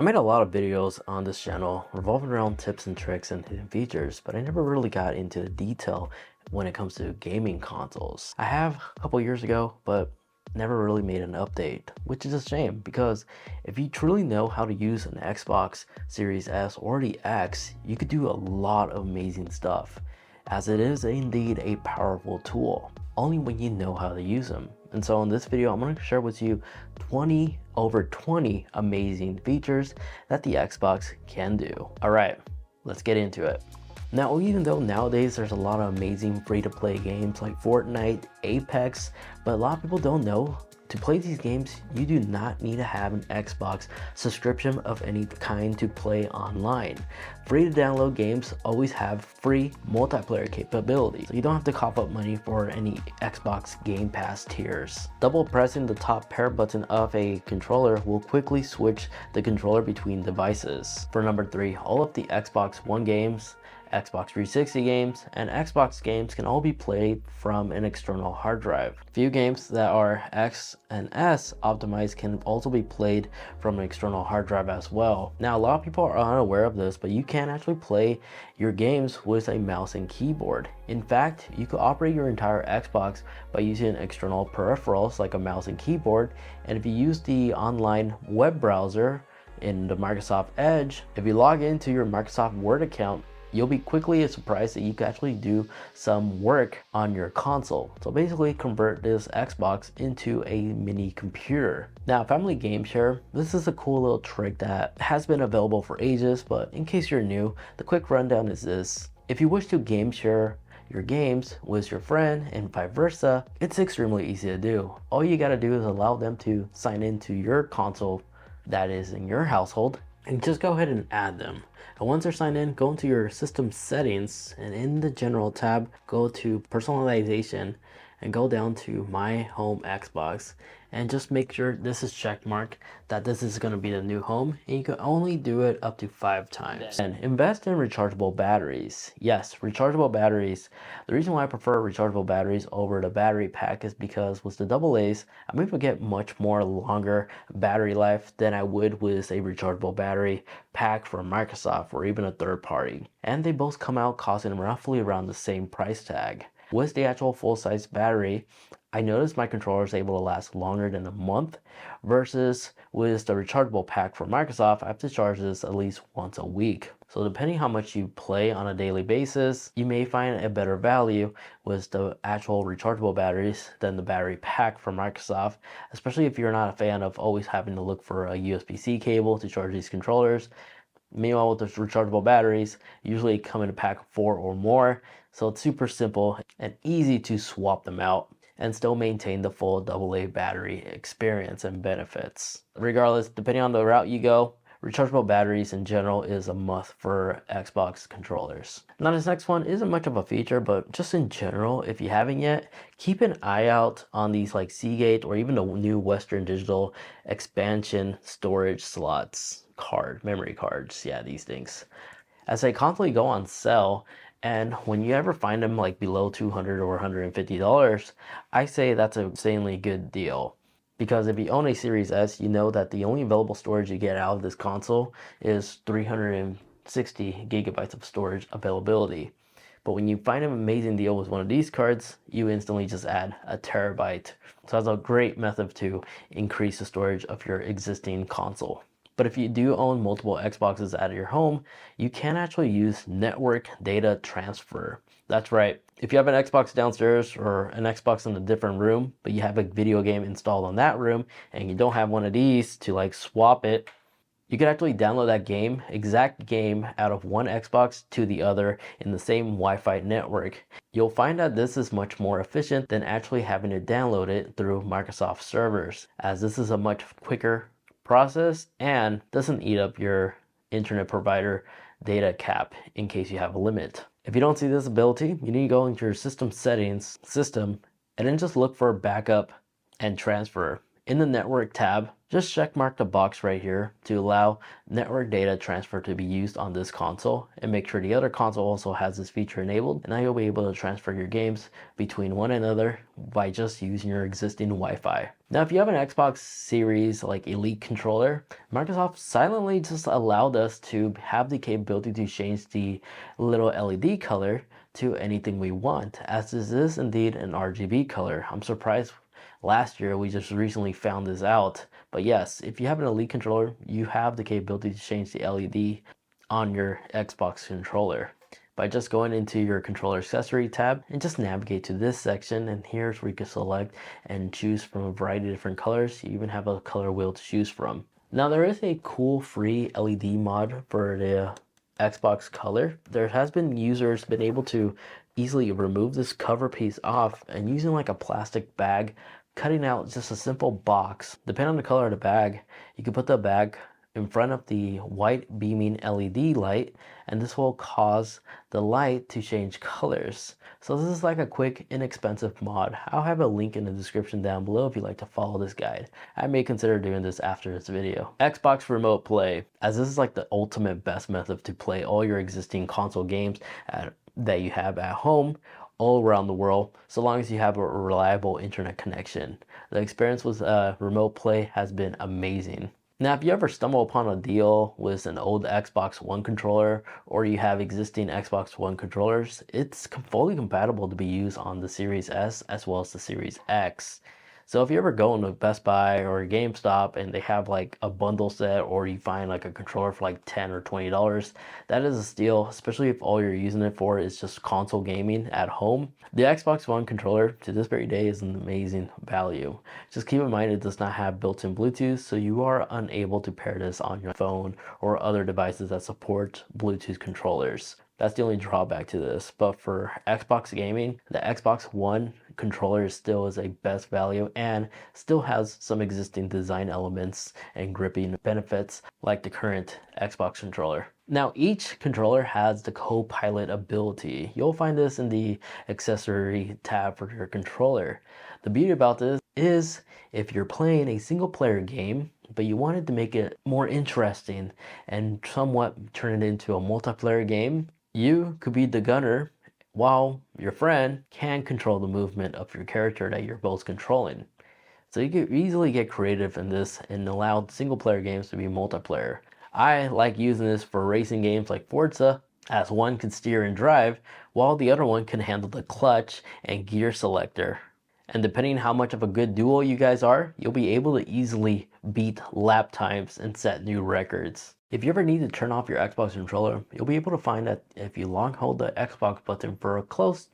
I made a lot of videos on this channel revolving around tips and tricks and hidden features, but I never really got into the detail when it comes to gaming consoles. I have a couple years ago, but never really made an update, which is a shame because if you truly know how to use an Xbox Series S or the X, you could do a lot of amazing stuff, as it is indeed a powerful tool, only when you know how to use them. And so in this video, I'm going to share with you over 20 amazing features that the Xbox can do. All right, let's get into it. Now, even though nowadays there's a lot of amazing free-to-play games like Fortnite, Apex, but a lot of people don't know to play these games, you do not need to have an Xbox subscription of any kind to play online. Free to download games always have free multiplayer capability, so you don't have to cough up money for any Xbox Game Pass tiers. Double pressing the top pair button of a controller will quickly switch the controller between devices. For number 3, all of the Xbox One games, Xbox 360 games, and Xbox games can all be played from an external hard drive. Few games that are X and S optimized can also be played from an external hard drive as well. Now, a lot of people are unaware of this, but you can actually play your games with a mouse and keyboard. In fact, you could operate your entire Xbox by using external peripherals like a mouse and keyboard, and if you use the online web browser in the Microsoft Edge, if you log into your Microsoft Word account, you'll be quickly surprised that you can actually do some work on your console. So basically convert this Xbox into a mini computer. Now, Family Game Share, this is a cool little trick that has been available for ages, but in case you're new, the quick rundown is this. If you wish to game share your games with your friend and vice versa, it's extremely easy to do. All you gotta do is allow them to sign into your console that is in your household, and just go ahead and add them. And once they're signed in, go into your system settings, and in the general tab, go to personalization and go down to my home Xbox, and just make sure this is check mark that this is going to be the new home, and you can only do it up to 5 times. And invest in rechargeable batteries. Yes, rechargeable batteries. The reason why I prefer rechargeable batteries over the battery pack is because with the AA's, I'm able to get much more longer battery life than I would with a rechargeable battery pack from Microsoft or even a third party. And they both come out costing roughly around the same price tag. With the actual full-size battery, I noticed my controller is able to last longer than a month, versus with the rechargeable pack from Microsoft, I have to charge this at least once a week. So depending how much you play on a daily basis, you may find a better value with the actual rechargeable batteries than the battery pack from Microsoft, especially if you're not a fan of always having to look for a USB-C cable to charge these controllers. Meanwhile, with the rechargeable batteries, usually come in a pack of 4 or more, so it's super simple and easy to swap them out and still maintain the full AA battery experience and benefits. Regardless, depending on the route you go, rechargeable batteries in general is a must for Xbox controllers. Now, this next one isn't much of a feature, but just in general, if you haven't yet, keep an eye out on these like Seagate or even the new Western Digital expansion storage slots. Memory cards, yeah, these things, as they constantly go on sale. And when you ever find them like below $200 or $150, I say that's an insanely good deal. Because if you own a Series S, you know that the only available storage you get out of this console is 360 gigabytes of storage availability. But when you find an amazing deal with one of these cards, you instantly just add a terabyte. So that's a great method to increase the storage of your existing console. But if you do own multiple Xboxes at your home, you can actually use network data transfer. That's right. If you have an Xbox downstairs or an Xbox in a different room, but you have a video game installed on that room and you don't have one of these to like swap it, you can actually download that exact game out of one Xbox to the other in the same Wi-Fi network. You'll find that this is much more efficient than actually having to download it through Microsoft servers, as this is a much quicker process and doesn't eat up your internet provider data cap in case you have a limit. If you don't see this ability, you need to go into your system settings and then just look for backup and transfer In the network tab, just check mark the box right here to allow network data transfer to be used on this console, and make sure the other console also has this feature enabled, and now you'll be able to transfer your games between one another by just using your existing Wi-Fi. Now, if you have an Xbox Series like Elite controller, Microsoft silently just allowed us to have the capability to change the little LED color to anything we want, as this is indeed an RGB color. I'm surprised last year we just recently found this out. But yes, if you have an Elite controller, you have the capability to change the LED on your Xbox controller by just going into your controller accessory tab and just navigate to this section, and here's where you can select and choose from a variety of different colors. You even have a color wheel to choose from. Now, there is a cool free LED mod for the Xbox color. There has been users been able to easily remove this cover piece off, and using like a plastic bag, cutting out just a simple box. Depending on the color of the bag, you can put the bag in front of the white beaming LED light, and this will cause the light to change colors. So this is like a quick, inexpensive mod. I'll have a link in the description down below if you'd like to follow this guide. I may consider doing this after this video. Xbox Remote Play, as this is like the ultimate best method to play all your existing console games that you have at home all around the world, so long as you have a reliable internet connection. The experience with Remote Play has been amazing. Now, if you ever stumble upon a deal with an old Xbox One controller, or you have existing Xbox One controllers, it's fully compatible to be used on the Series S as well as the Series X. So if you ever go into Best Buy or GameStop and they have like a bundle set, or you find like a controller for like $10 or $20, that is a steal, especially if all you're using it for is just console gaming at home. The Xbox One controller to this very day is an amazing value. Just keep in mind it does not have built-in Bluetooth, so you are unable to pair this on your phone or other devices that support Bluetooth controllers. That's the only drawback to this. But for Xbox gaming, the Xbox One controller still is a best value and still has some existing design elements and gripping benefits like the current Xbox controller. Now, each controller has the co-pilot ability. You'll find this in the accessory tab for your controller. The beauty about this is if you're playing a single player game, but you wanted to make it more interesting and somewhat turn it into a multiplayer game, you could be the gunner while your friend can control the movement of your character that you're both controlling. So you can easily get creative in this and allow single player games to be multiplayer. I like using this for racing games like Forza, as one can steer and drive while the other one can handle the clutch and gear selector. And depending on how much of a good duo you guys are, you'll be able to easily beat lap times and set new records. If you ever need to turn off your Xbox controller, you'll be able to find that if you long hold the Xbox button for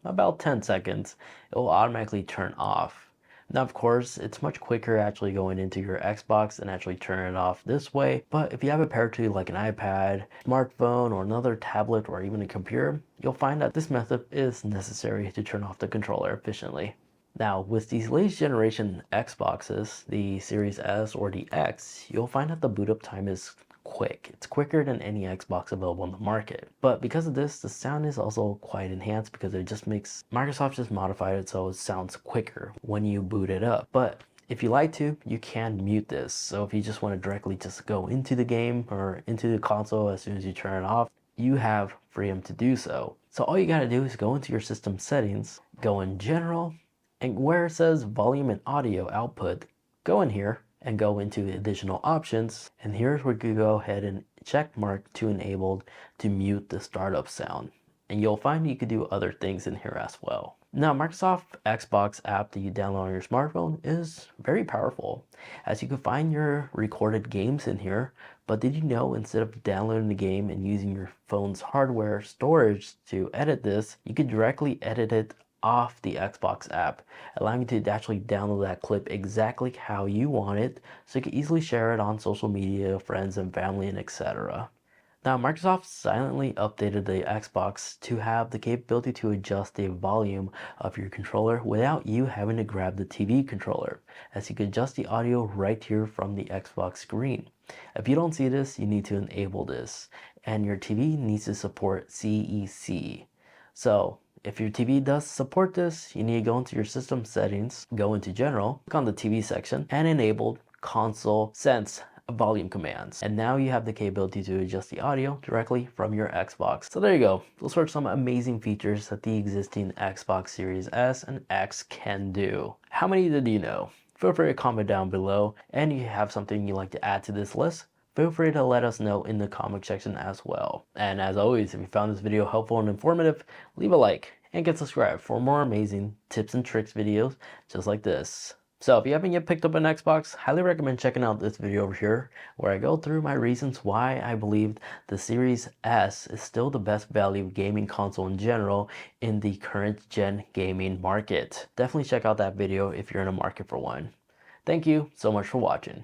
about 10 seconds, it will automatically turn off. Now, of course, it's much quicker actually going into your Xbox and actually turn it off this way. But if you have a pair to like an iPad, smartphone, or another tablet, or even a computer, you'll find that this method is necessary to turn off the controller efficiently. Now, with these latest generation Xboxes, the Series S or the X, you'll find that the boot up time is quick. It's quicker than any Xbox available on the market. But because of this, the sound is also quite enhanced because Microsoft just modified it so it sounds quicker when you boot it up. But if you like to, you can mute this. So if you just want to directly just go into the game or into the console as soon as you turn it off, you have freedom to do so. So all you gotta do is go into your system settings, go in general, and where it says volume and audio output, go in here and go into additional options. And here's where you go ahead and check mark to enabled to mute the startup sound. And you'll find you could do other things in here as well. Now, Microsoft Xbox app that you download on your smartphone is very powerful, as you can find your recorded games in here. But did you know instead of downloading the game and using your phone's hardware storage to edit this, you could directly edit it off the Xbox app, allowing you to actually download that clip exactly how you want it, so you can easily share it on social media, friends and family, and etc. Now, Microsoft silently updated the Xbox to have the capability to adjust the volume of your controller without you having to grab the TV controller, as you can adjust the audio right here from the Xbox screen. If you don't see this, you need to enable this, and your TV needs to support CEC. So If your TV does support this, you need to go into your system settings, go into general, click on the TV section, and enable console sense volume commands. And now you have the capability to adjust the audio directly from your Xbox. So there you go. Those are some amazing features that the existing Xbox Series S and X can do. How many did you know? Feel free to comment down below, and if you have something you'd like to add to this list, feel free to let us know in the comment section as well. And as always, if you found this video helpful and informative, leave a like and get subscribed for more amazing tips and tricks videos just like this. So if you haven't yet picked up an Xbox, highly recommend checking out this video over here, where I go through my reasons why I believe the Series S is still the best value gaming console in general in the current gen gaming market. Definitely check out that video if you're in a market for one. Thank you so much for watching.